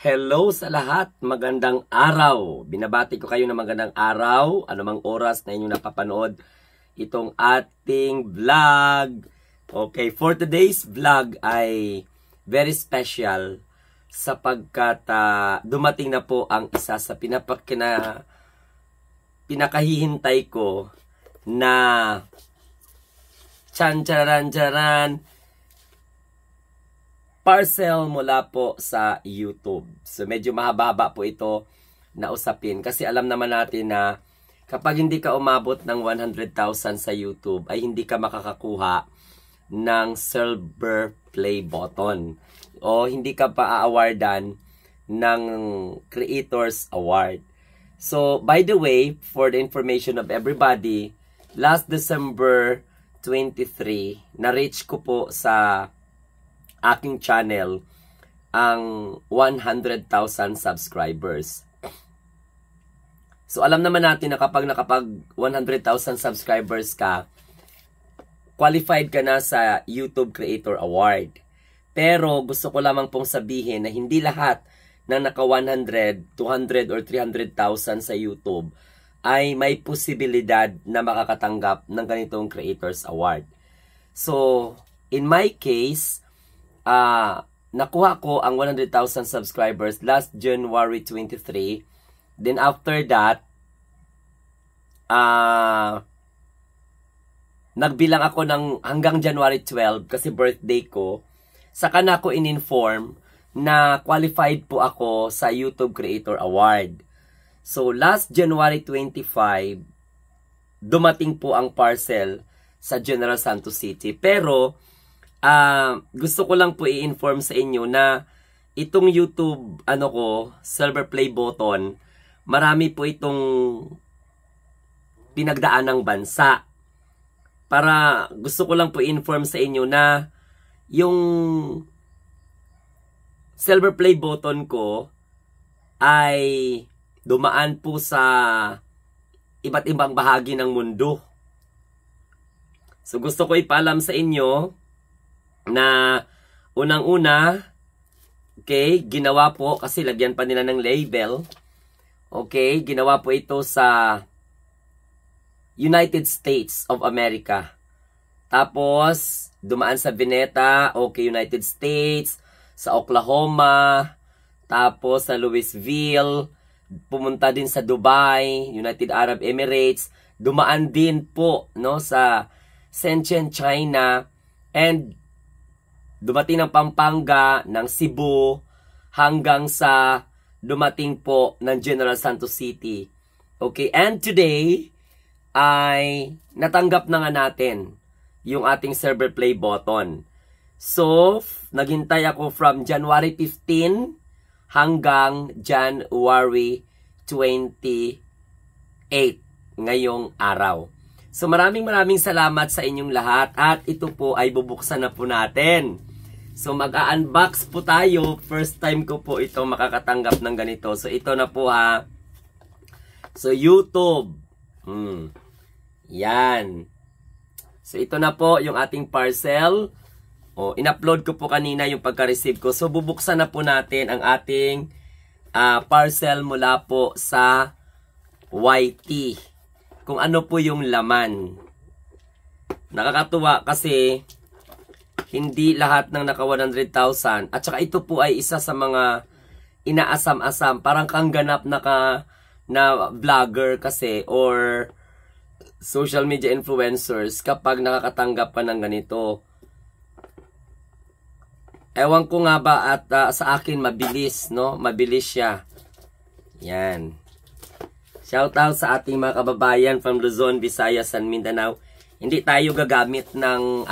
Hello sa lahat, magandang araw. Binabati ko kayo ng magandang araw, anumang oras na inyong napapanood itong ating vlog. Okay, for today's vlog ay very special sapagkat dumating na po ang isa sa pinakahihintay ko na tsan-charan-charan parcel mula po sa YouTube. So medyo mahaba po ito na usapin kasi alam naman natin na kapag hindi ka umabot ng 100,000 sa YouTube ay hindi ka makakakuha ng silver play button o hindi ka pa a-awardan ng Creators Award. So by the way, for the information of everybody, last December 23, na-reach ko po sa aking channel ang 100,000 subscribers. So alam naman natin na kapag 100,000 subscribers ka, qualified ka na sa YouTube Creator Award. Pero gusto ko lamang pong sabihin na hindi lahat ng naka 100, 200 or 300,000 sa YouTube ay may posibilidad na makakatanggap ng ganitong Creators Award. So in my case, nakuha ko ang 100,000 subscribers last January 23. Then after that, nagbilang ako ng hanggang January 12 kasi birthday ko. Saka na ako in-inform na qualified po ako sa YouTube Creator Award. So last January 25, dumating po ang parcel sa General Santos City. Pero gusto ko lang po i-inform sa inyo na itong YouTube silver play button, marami po itong pinagdaan ng bansa. Para gusto ko lang po i-inform sa inyo na yung silver play button ko ay dumaan po sa iba't ibang bahagi ng mundo. So gusto ko ipaalam sa inyo na unang-una, okay, ginawa po, kasi lagyan pa nila ng label, okay, ginawa po ito sa United States of America. Tapos, dumaan sa Veneta, okay, United States, sa Oklahoma, tapos sa Louisville, pumunta din sa Dubai, United Arab Emirates, dumaan din po no, sa Shenzhen, China, and dumating ng Pampanga, ng Cebu, hanggang sa dumating po ng General Santos City. Okay, and today ay natanggap na nga natin yung ating silver play button. So, naghintay ako from January 15 hanggang January 28 ngayong araw. So maraming salamat sa inyong lahat at ito po ay bubuksan na po natin. So mag-unbox po tayo. First time ko po ito makakatanggap ng ganito. So ito na po ha. So YouTube. Yan. So ito na po yung ating parcel. In-upload ko po kanina yung pagka-receive ko. So bubuksan na po natin ang ating parcel mula po sa YT. Kung ano po yung laman. Nakakatuwa kasi hindi lahat ng naka 100,000 at saka ito po ay isa sa mga inaasam-asam, parang kang ganap na vlogger kasi or social media influencers kapag nakakatanggap pa ng ganito. Ewan ko nga ba at sa akin mabilis, no? Mabilis siya. Yan. Shout out sa ating mga kababayan from Luzon, Visayas, and Mindanao. Hindi tayo gagamit ng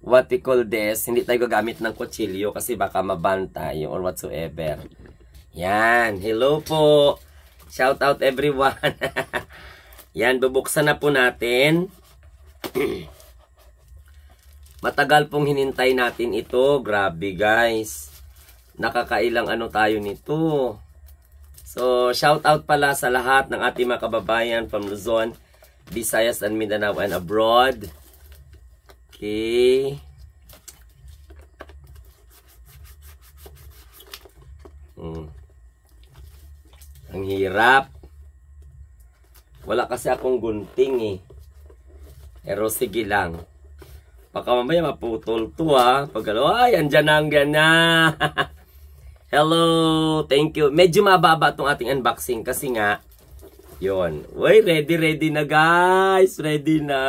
what we call this, hindi tayo gagamit ng kutsilyo kasi baka maban tayo or whatsoever. Yan, hello po. Shout out everyone. Yan, bubuksan na po natin. Matagal pong hinintay natin ito. Grabe guys. Nakakailang tayo nito. So, shout out pala sa lahat ng ating mga kababayan from Luzon, Visayas, and Mindanao, and abroad. Okay. Ang hirap. Wala kasi akong gunting eh. Pero sige lang. Baka mamaya maputol to ha. Pag ay, andyan na ang ganyan. Hello, thank you. Medyo mababa itong ating unboxing kasi nga, yun. Uy, ready na guys. Ready na.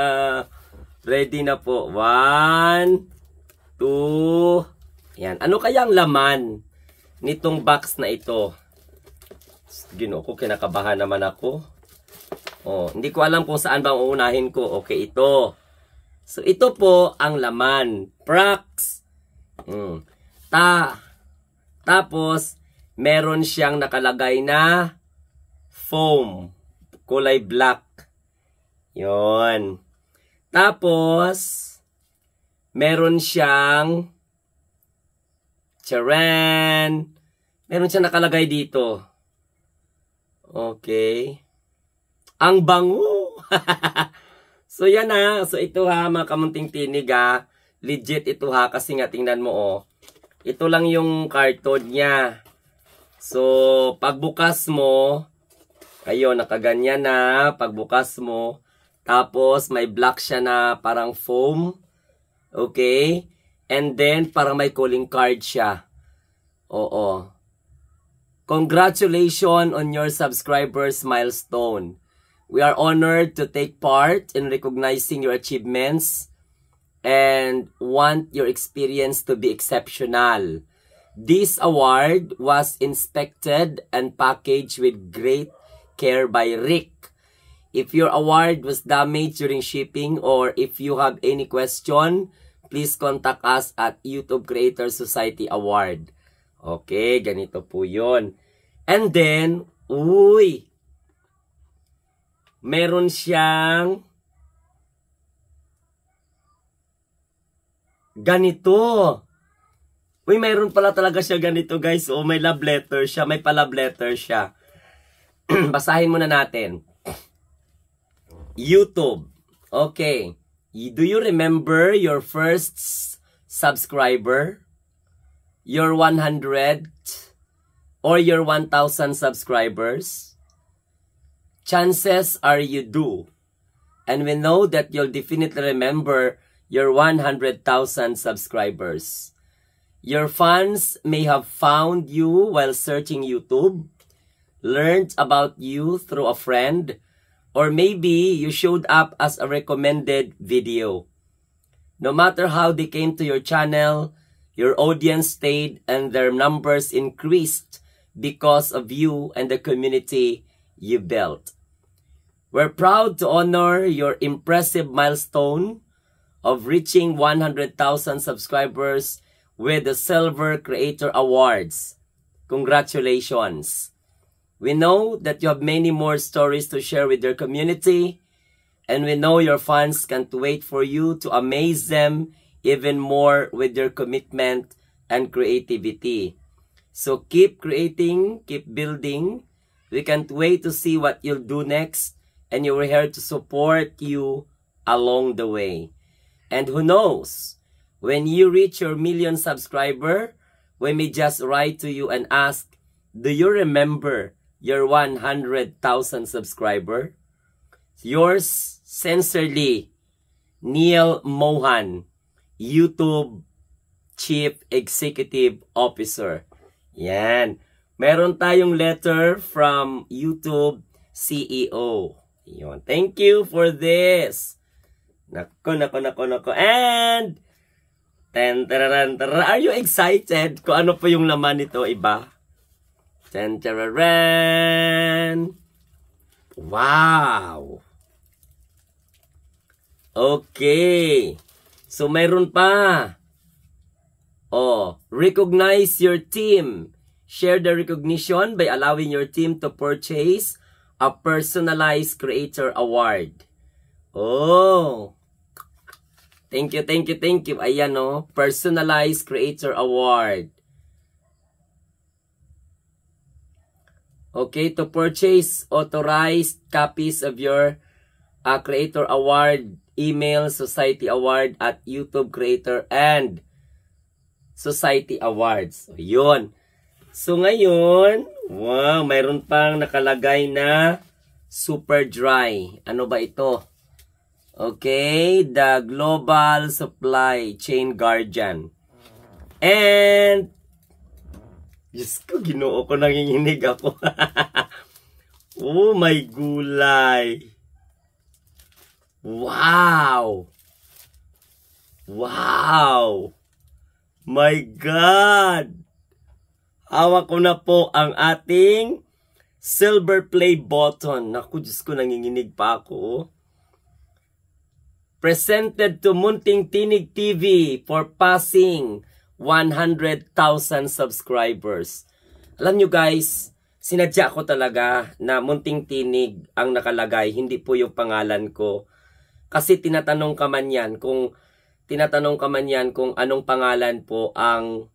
Ready na po. 1, 2. Yan. Ano kaya ang laman nitong box na ito? Ginoo ko, kinakabahan naman ako. Oh, hindi ko alam kung saan bang uunahin ko. Okay, ito. So, ito po ang laman. Prax. Tapos, meron siyang nakalagay na foam. Kulay black. Yon. Tapos, meron siyang charan. Meron siyang nakalagay dito. Okay. Ang bango. So yan ha. So ito ha, mga kamunting tinig ha. Legit ito ha. Kasi nga tingnan mo oh. Ito lang yung carton niya. So pagbukas mo, ayun, nakaganyan na. Pagbukas mo, tapos may black siya na parang foam. Okay. And then parang may calling card siya. Oo. Congratulations on your subscribers milestone. We are honored to take part in recognizing your achievements and want your experience to be exceptional. This award was inspected and packaged with great care by Rick. If your award was damaged during shipping or if you have any question, please contact us at YouTube Creator Society Award. Okay, ganito po yun. And then, meron siyang ganito. Meron pala talaga siya ganito guys. Oh, may love letter siya. May pa-love letter siya. Basahin muna natin. YouTube. Okay. Do you remember your first subscriber? Your 100 or your 1,000 subscribers? Chances are you do. And we know that you'll definitely remember your 100,000 subscribers. Your fans may have found you while searching YouTube, learned about you through a friend, or maybe you showed up as a recommended video. No matter how they came to your channel, your audience stayed and their numbers increased because of you and the community you built. We're proud to honor your impressive milestone of reaching 100,000 subscribers with the Silver Creator Awards. Congratulations! We know that you have many more stories to share with your community, and we know your fans can't wait for you to amaze them even more with your commitment and creativity. So keep creating, keep building. We can't wait to see what you'll do next, and we're here to support you along the way. And who knows, when you reach your 1 million subscriber, we may just write to you and ask, do you remember your 100,000 subscriber? Yours sincerely, Neil Mohan, YouTube Chief Executive Officer. Yan. Meron tayong letter from YouTube CEO. Yan. Thank you for this. Nako. And, are you excited kung ano po yung laman nito, iba? Wow! Okay. So, mayroon pa. Oh, recognize your team. Share the recognition by allowing your team to purchase a personalized creator award. Oh. Thank you. Ayan oh, personalized creator award. Okay, to purchase authorized copies of your creator award, email Society Award at YouTube Creator and Society Awards. So, yun. So ngayon, wow, mayroon pang nakalagay na super dry. Ano ba ito? Okay, the Global Supply Chain Guardian. And, Diyos ko, Ginoo ko, nanginginig ako. Oh, my gulay. Wow! Wow! My God! Hawak ko na po ang ating silver play button. Naku, Diyos ko, nanginginig pa ako. Presented to Munting Tinig TV for passing 100,000 subscribers. Alam nyo guys, sinadya ko talaga na Munting Tinig ang nakalagay, hindi po yung pangalan ko. Kasi tinatanong ka man yan kung anong pangalan po ang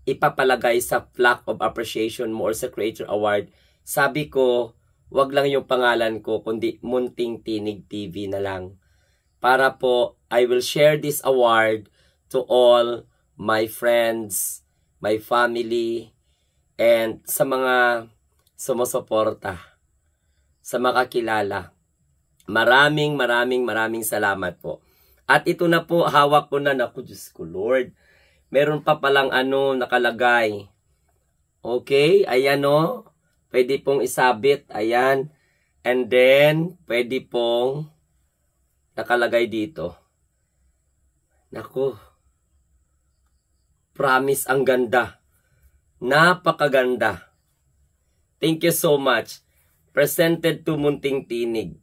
ipapalagay sa plaque of appreciation mo or sa Creator Award. Sabi ko, wag lang yung pangalan ko, kundi Munting Tinig TV na lang. Para po, I will share this award to all my friends, my family, and sa mga sumusuporta, sa makakilala. Maraming salamat po. At ito na po, hawak ko na. Naku, Diyos ko, Lord. Meron pa palang nakalagay. Okay, ayan o. Pwede pong isabit, ayan. And then, pwede pong nakalagay dito. Naku. Promise, ang ganda. Napakaganda. Thank you so much. Presented to Munting Tinig.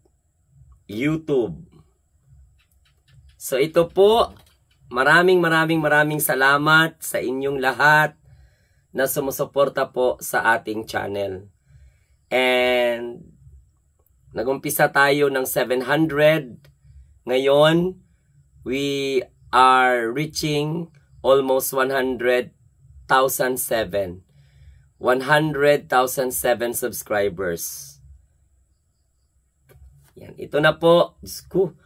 YouTube. So ito po, maraming salamat sa inyong lahat na sumusuporta po sa ating channel. And nagumpisa tayo ng 700. Ngayon, we are reaching almost 100,007 subscribers. Yan, ito na po. Diyos ko,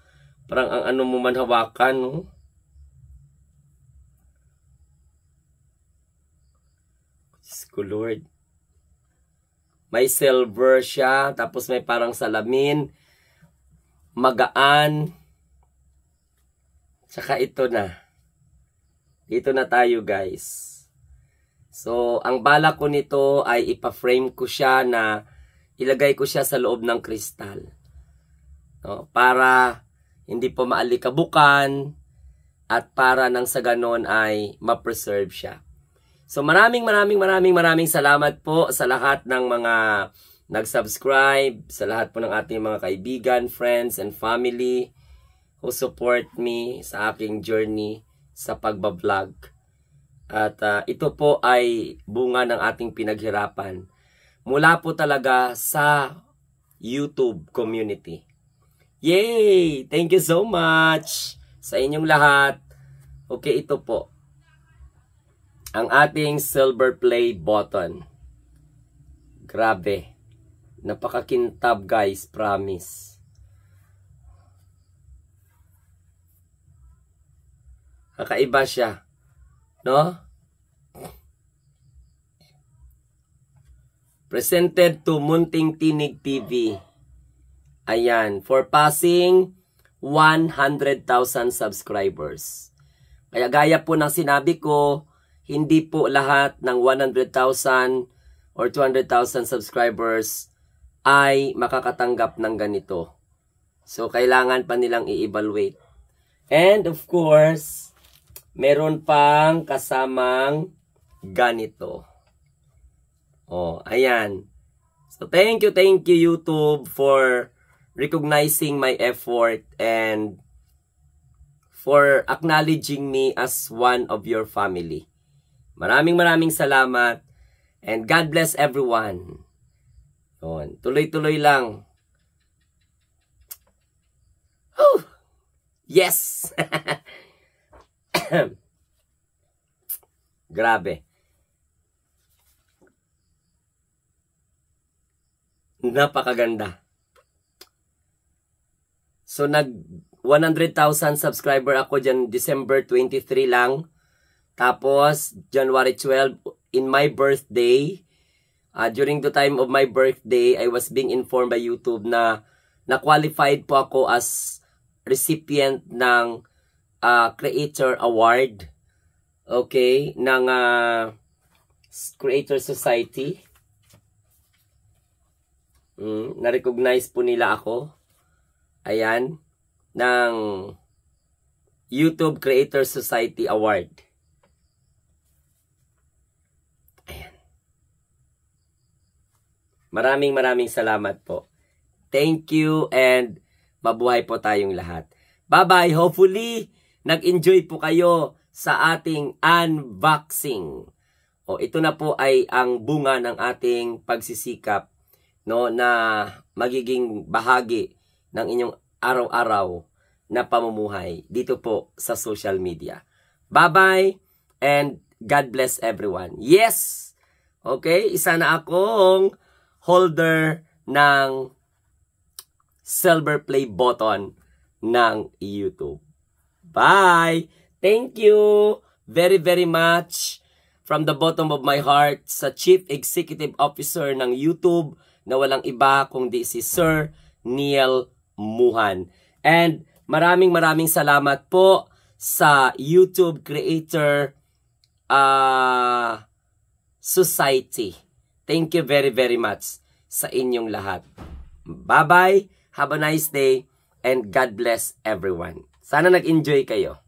parang ang ano mo man hawakan, no? Diyos ko, Lord. May silver siya, tapos may parang salamin, magaan. Tsaka ito na. Dito na tayo, guys. So, ang bala ko nito ay ipa-frame ko siya na ilagay ko siya sa loob ng kristal. No? Para hindi po maalikabukan at para nang sa ganon ay ma-preserve siya. So, maraming salamat po sa lahat ng mga nag-subscribe, sa lahat po ng ating mga kaibigan, friends, and family who support me sa aking journey sa pagbablog. At ito po ay bunga ng ating pinaghirapan. Mula po talaga sa YouTube community. Yay! Thank you so much sa inyong lahat. Okay, ito po. Ang ating silver play button. Grabe. Napakakintab guys, promise. Kakaiba siya. No? Presented to Munting Tinig TV. Ayan. For passing 100,000 subscribers. Kaya gaya po ng sinabi ko, hindi po lahat ng 100,000 or 200,000 subscribers ay makakatanggap ng ganito. So, kailangan pa nilang i-evaluate. And of course, meron pang kasamang ganito. Oh, ayan. So, thank you YouTube for recognizing my effort and for acknowledging me as one of your family. Maraming salamat and God bless everyone. Yun. Tuloy-tuloy lang. Oh, yes! Grabe. Napakaganda. So, 100,000 subscriber ako dyan December 23 lang. Tapos, January 12, in my birthday, during the time of my birthday, I was being informed by YouTube na na-qualified po ako as recipient ng Creator Award. Okay? Ng Creator Society. Na-recognize po nila ako. Ayan. Ng YouTube Creator Society Award. Maraming salamat po. Thank you and mabuhay po tayong lahat. Bye-bye. Hopefully, nag-enjoy po kayo sa ating unboxing. Ito na po ay ang bunga ng ating pagsisikap, no, na magiging bahagi ng inyong araw-araw na pamumuhay dito po sa social media. Bye-bye and God bless everyone. Yes! Okay, isa na akong holder ng silver play button ng YouTube. Bye! Thank you very much from the bottom of my heart sa Chief Executive Officer ng YouTube na walang iba kundi si Sir Neil Muhan. And maraming salamat po sa YouTube Creator Society. Thank you very much sa inyong lahat. Bye-bye, have a nice day, and God bless everyone. Sana nag-enjoy kayo.